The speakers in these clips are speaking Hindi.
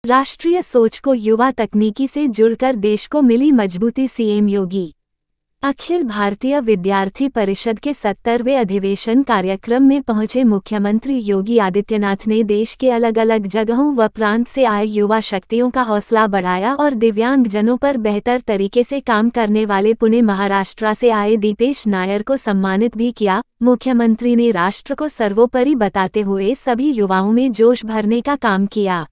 राष्ट्रीय सोच को युवा तकनीकी से जुड़कर देश को मिली मजबूती। सीएम योगी अखिल भारतीय विद्यार्थी परिषद के 70वें अधिवेशन कार्यक्रम में पहुंचे मुख्यमंत्री योगी आदित्यनाथ ने देश के अलग अलग जगहों व प्रांत से आए युवा शक्तियों का हौसला बढ़ाया और दिव्यांगजनों पर बेहतर तरीके से काम करने वाले पुणे महाराष्ट्र से आए दीपेश नायर को सम्मानित भी किया। मुख्यमंत्री ने राष्ट्र को सर्वोपरि बताते हुए सभी युवाओं में जोश भरने का काम किया।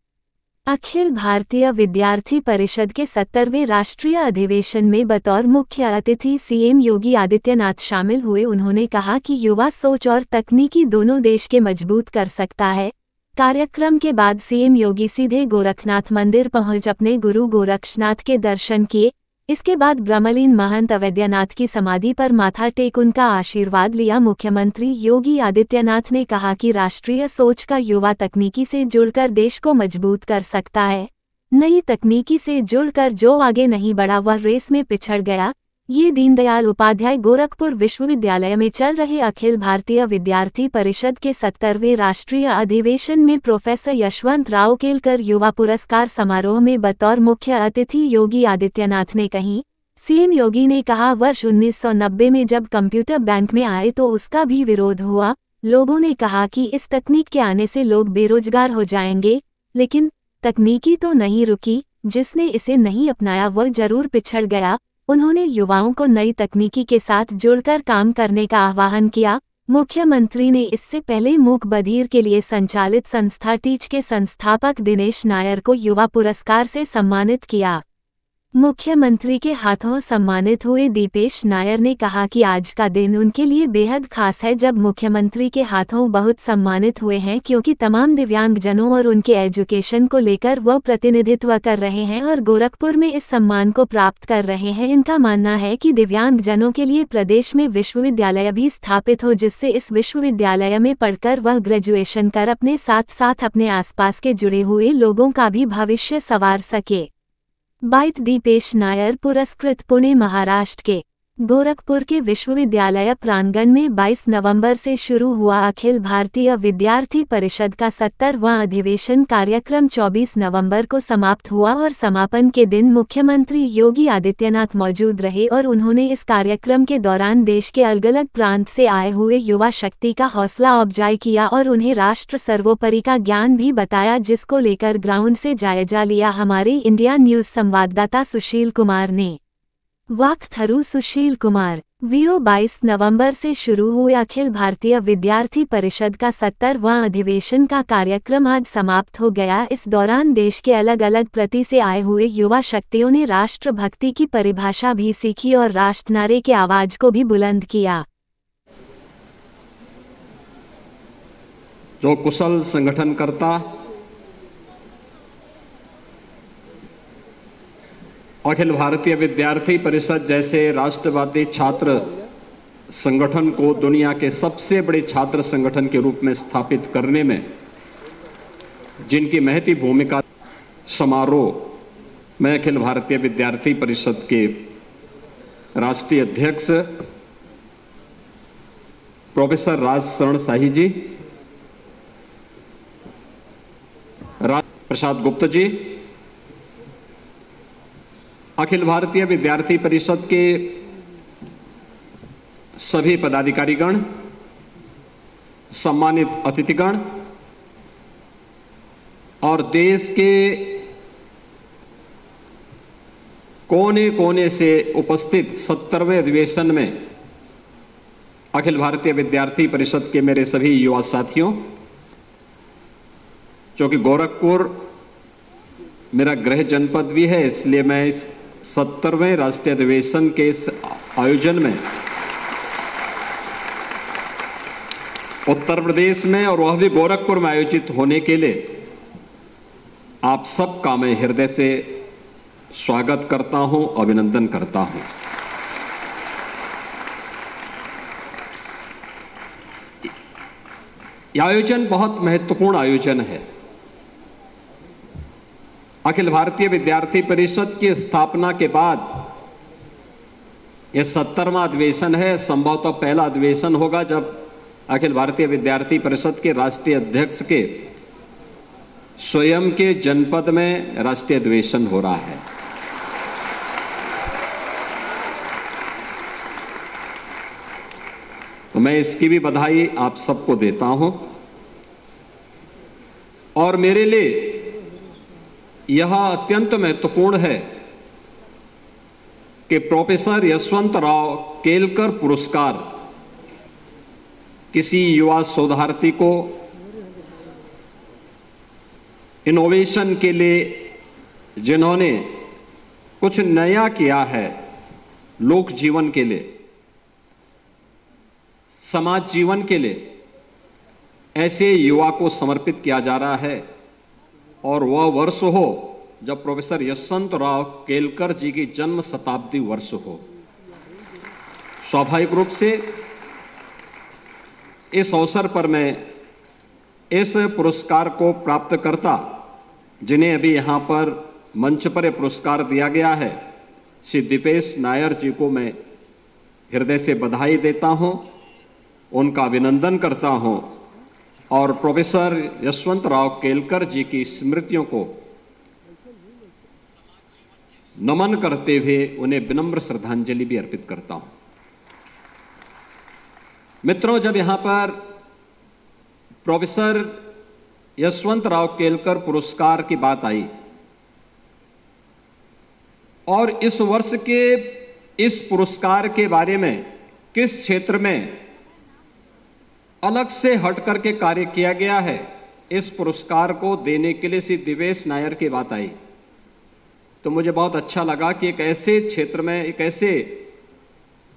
अखिल भारतीय विद्यार्थी परिषद के 70वें राष्ट्रीय अधिवेशन में बतौर मुख्य अतिथि सीएम योगी आदित्यनाथ शामिल हुए। उन्होंने कहा कि युवा सोच और तकनीकी दोनों देश के मजबूत कर सकता है। कार्यक्रम के बाद सीएम योगी सीधे गोरखनाथ मंदिर पहुंच अपने गुरु गोरक्षनाथ के दर्शन किए। इसके बाद ब्रह्मलीन महंत अवैद्यनाथ की समाधि पर माथा टेक उनका आशीर्वाद लिया। मुख्यमंत्री योगी आदित्यनाथ ने कहा कि राष्ट्रीय सोच का युवा तकनीकी से जुड़कर देश को मजबूत कर सकता है। नई तकनीकी से जुड़कर जो आगे नहीं बढ़ा वह रेस में पिछड़ गया। ये दीनदयाल उपाध्याय गोरखपुर विश्वविद्यालय में चल रहे अखिल भारतीय विद्यार्थी परिषद के 70वें राष्ट्रीय अधिवेशन में प्रोफेसर यशवंत राव केलकर युवा पुरस्कार समारोह में बतौर मुख्य अतिथि योगी आदित्यनाथ ने कही। सीएम योगी ने कहा, वर्ष 1990 में जब कंप्यूटर बैंक में आए तो उसका भी विरोध हुआ। लोगों ने कहा कि इस तकनीक के आने से लोग बेरोजगार हो जाएंगे, लेकिन तकनीकी तो नहीं रुकी। जिसने इसे नहीं अपनाया वह जरूर पिछड़ गया। उन्होंने युवाओं को नई तकनीकी के साथ जुड़कर काम करने का आह्वान किया। मुख्यमंत्री ने इससे पहले मूक बधिर के लिए संचालित संस्था टीच के संस्थापक दिनेश नायर को युवा पुरस्कार से सम्मानित किया। मुख्यमंत्री के हाथों सम्मानित हुए दीपेश नायर ने कहा कि आज का दिन उनके लिए बेहद खास है जब मुख्यमंत्री के हाथों बहुत सम्मानित हुए हैं, क्योंकि तमाम दिव्यांगजनों और उनके एजुकेशन को लेकर वह प्रतिनिधित्व कर रहे हैं और गोरखपुर में इस सम्मान को प्राप्त कर रहे हैं। इनका मानना है कि दिव्यांगजनों के लिए प्रदेश में विश्वविद्यालय भी स्थापित हो, जिससे इस विश्वविद्यालय में पढ़कर वह ग्रेजुएशन कर अपने साथ साथ अपने आसपास के जुड़े हुए लोगों का भी भविष्य संवार सके। बाइट दीपेश नायर पुरस्कृत पुणे महाराष्ट्र के गोरखपुर के विश्वविद्यालय प्रांगण में 22 नवंबर से शुरू हुआ अखिल भारतीय विद्यार्थी परिषद का 70वां अधिवेशन कार्यक्रम 24 नवंबर को समाप्त हुआ और समापन के दिन मुख्यमंत्री योगी आदित्यनाथ मौजूद रहे और उन्होंने इस कार्यक्रम के दौरान देश के अलग अलग प्रांत से आए हुए युवा शक्ति का हौसला अफजाई किया और उन्हें राष्ट्र सर्वोपरि का ज्ञान भी बताया, जिसको लेकर ग्राउंड से जायजा लिया हमारे इंडिया न्यूज संवाददाता सुशील कुमार ने। Walk through Sushil Kumar. VO 22 नवंबर से शुरू हुए अखिल भारतीय विद्यार्थी परिषद का 70वां अधिवेशन का कार्यक्रम आज समाप्त हो गया। इस दौरान देश के अलग अलग प्रांत से आए हुए युवा शक्तियों ने राष्ट्रभक्ति की परिभाषा भी सीखी और राष्ट्रनारे के आवाज को भी बुलंद किया। जो कुशल संगठनकर्ता अखिल भारतीय विद्यार्थी परिषद जैसे राष्ट्रवादी छात्र संगठन को दुनिया के सबसे बड़े छात्र संगठन के रूप में स्थापित करने में जिनकी महती भूमिका, समारोह में अखिल भारतीय विद्यार्थी परिषद के राष्ट्रीय अध्यक्ष प्रोफेसर राज शरण शाही जी, प्रसाद गुप्ता जी, अखिल भारतीय विद्यार्थी परिषद के सभी पदाधिकारीगण, सम्मानित अतिथिगण और देश के कोने कोने से उपस्थित 70वें अधिवेशन में अखिल भारतीय विद्यार्थी परिषद के मेरे सभी युवा साथियों, क्योंकि गोरखपुर मेरा गृह जनपद भी है, इसलिए मैं इस 70वें राष्ट्रीय अधिवेशन के इस आयोजन में उत्तर प्रदेश में और वह भी गोरखपुर में आयोजित होने के लिए आप सबका मैं हृदय से स्वागत करता हूं, अभिनंदन करता हूं। यह आयोजन बहुत महत्वपूर्ण आयोजन है। अखिल भारतीय विद्यार्थी परिषद की स्थापना के बाद यह 70वां अधिवेशन है। संभवतः पहला अधिवेशन होगा जब अखिल भारतीय विद्यार्थी परिषद के राष्ट्रीय अध्यक्ष के स्वयं के जनपद में राष्ट्रीय अधिवेशन हो रहा है। तो मैं इसकी भी बधाई आप सबको देता हूं और मेरे लिए यह अत्यंत महत्वपूर्ण है कि प्रोफेसर यशवंतराव केलकर पुरस्कार किसी युवा शोधार्थी को इनोवेशन के लिए जिन्होंने कुछ नया किया है, लोक जीवन के लिए, समाज जीवन के लिए, ऐसे युवा को समर्पित किया जा रहा है। और वह वर्ष हो जब प्रोफेसर यशवंतराव केलकर जी की जन्म शताब्दी वर्ष हो। स्वाभाविक रूप से इस अवसर पर मैं इस पुरस्कार को प्राप्त करता, जिन्हें अभी यहाँ पर मंच पर पुरस्कार दिया गया है, श्री दीपेश नायर जी को मैं हृदय से बधाई देता हूँ, उनका अभिनंदन करता हूँ और प्रोफेसर यशवंतराव केलकर जी की स्मृतियों को नमन करते हुए उन्हें विनम्र श्रद्धांजलि भी अर्पित करता हूँ। मित्रों, जब यहाँ पर प्रोफेसर यशवंतराव केलकर पुरस्कार की बात आई और इस वर्ष के इस पुरस्कार के बारे में किस क्षेत्र में अलग से हट करके कार्य किया गया है, इस पुरस्कार को देने के लिए श्री दिवेश नायर की बात आई, तो मुझे बहुत अच्छा लगा कि एक ऐसे क्षेत्र में एक ऐसे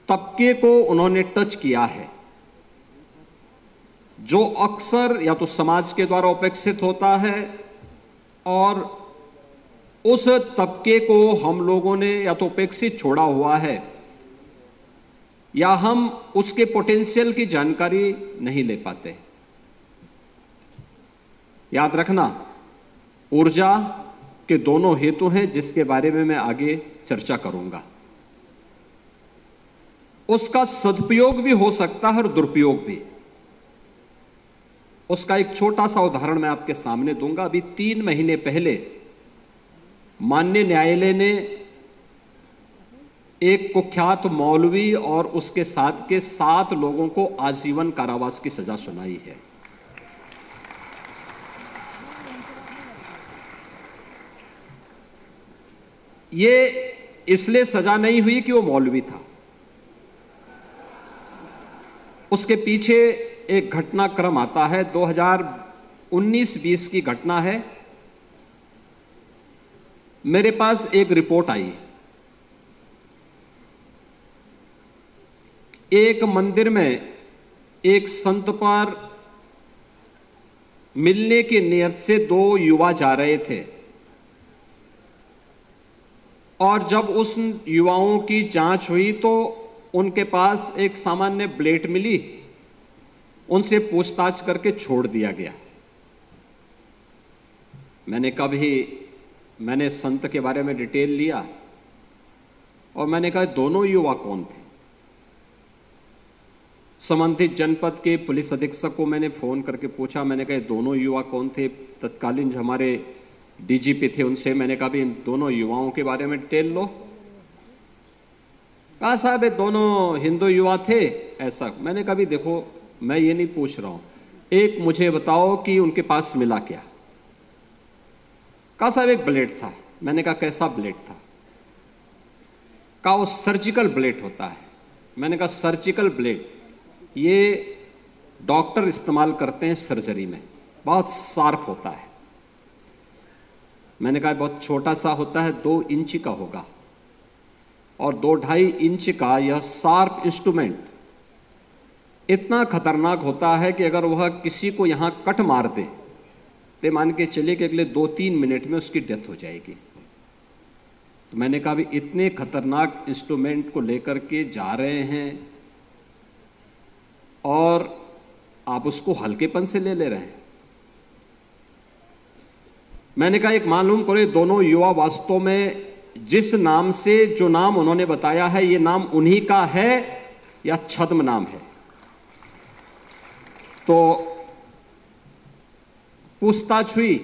तबके को उन्होंने टच किया है जो अक्सर या तो समाज के द्वारा उपेक्षित होता है और उस तबके को हम लोगों ने या तो उपेक्षित छोड़ा हुआ है या हम उसके पोटेंशियल की जानकारी नहीं ले पाते। याद रखना, ऊर्जा के दोनों हेतु हैं जिसके बारे में मैं आगे चर्चा करूंगा। उसका सदुपयोग भी हो सकता है और दुरुपयोग भी। उसका एक छोटा सा उदाहरण मैं आपके सामने दूंगा। अभी 3 महीने पहले माननीय न्यायालय ने एक कुख्यात मौलवी और उसके साथ के 7 लोगों को आजीवन कारावास की सजा सुनाई है। ये इसलिए सजा नहीं हुई कि वो मौलवी था, उसके पीछे एक घटनाक्रम आता है। 2019-20 की घटना है। मेरे पास एक रिपोर्ट आई, एक मंदिर में एक संत पर मिलने की नियत से 2 युवा जा रहे थे और जब उस युवाओं की जांच हुई तो उनके पास एक सामान्य ब्लेड मिली, उनसे पूछताछ करके छोड़ दिया गया। मैंने संत के बारे में डिटेल लिया और मैंने कहा दोनों युवा कौन थे। संबंधित जनपद के पुलिस अधीक्षक को मैंने फोन करके पूछा, मैंने कहा दोनों युवा कौन थे। तत्कालीन जो हमारे डीजीपी थे उनसे मैंने कहा भी इन दोनों युवाओं के बारे में डिटेल लो। कहा साहब ये दोनों हिंदू युवा थे ऐसा। मैंने कहा भी देखो मैं ये नहीं पूछ रहा हूं, एक मुझे बताओ कि उनके पास मिला क्या। कहा साहब एक ब्लेड था। मैंने कहा कैसा ब्लेड था। कहा वो सर्जिकल ब्लेड होता है। मैंने कहा सर्जिकल ब्लेड ये डॉक्टर इस्तेमाल करते हैं सर्जरी में, बहुत शार्प होता है। मैंने कहा बहुत छोटा सा होता है, 2 इंच का होगा और 2-2.5 इंच का यह शार्प इंस्ट्रूमेंट इतना खतरनाक होता है कि अगर वह किसी को यहां कट मार दे तो मान के चलिए कि अगले 2-3 मिनट में उसकी डेथ हो जाएगी। तो मैंने कहा भी इतने खतरनाक इंस्ट्रूमेंट को लेकर के जा रहे हैं और आप उसको हल्केपन से ले रहे हैं। मैंने कहा एक मालूम करो दोनों युवा वास्तव में जिस नाम से जो नाम उन्होंने बताया है ये नाम उन्हीं का है या छद्म नाम है। तो पूछताछ हुई।